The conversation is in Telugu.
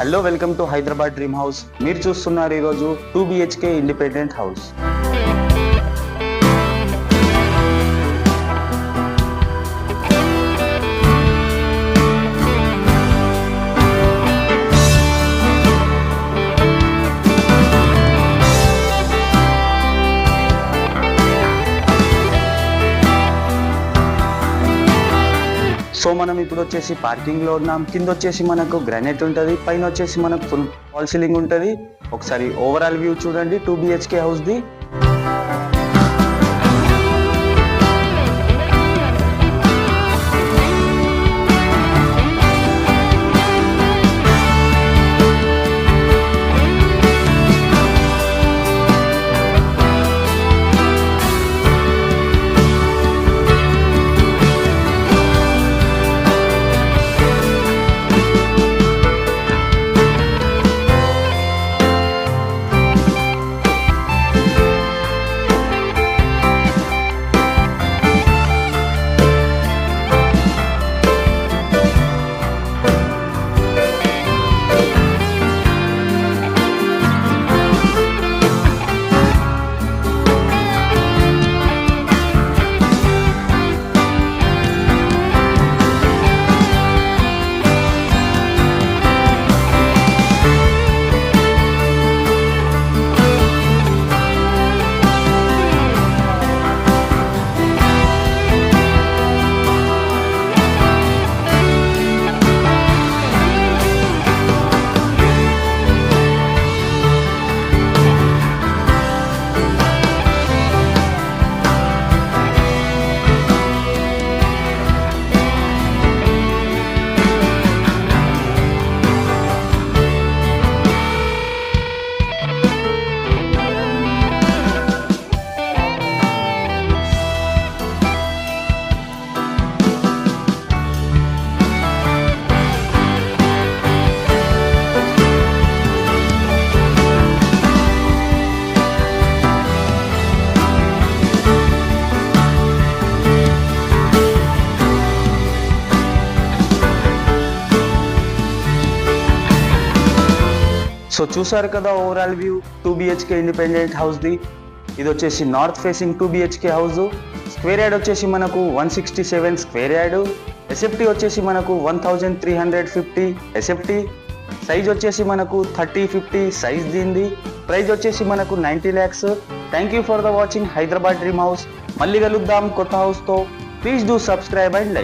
Hello, welcome to Hyderabad dream house. మీరు చూస్తున్నారు ఈరోజు 2 BHK ఇండిపెండెంట్ హౌస్. సో మనం ఇప్పుడు వచ్చేసి పార్కింగ్ లో ఉన్నాం. కింద వచ్చేసి మనకు గ్రానైట్ ఉంటుంది, పైన వచ్చేసి మనకు ఫుల్ ఫాల్ సీలింగ్ ఉంటుంది. ఒకసారి ఓవరాల్ వ్యూ చూడండి 2 BHK హౌస్ ది. సో చూసారు కదా overall view 2 BHK independent house the. ఇది వచ్చేసి north facing 2 BHK house. Square yard వచ్చేసి మనకు 167 స్క్వేర్ యార్డ్. ఎస్ఎఫ్టీ వచ్చేసి మనకు 1350 ఎస్ఎఫ్టీ. సైజ్ వచ్చేసి మనకు 30-50 సైజ్ దీనిది. ప్రైస్ వచ్చేసి మనకు 90 lakhs. Thank you for the watching Hyderabad dream house. మళ్ళీ కలుద్దాం కొత్త హౌస్తో. Please do subscribe and like.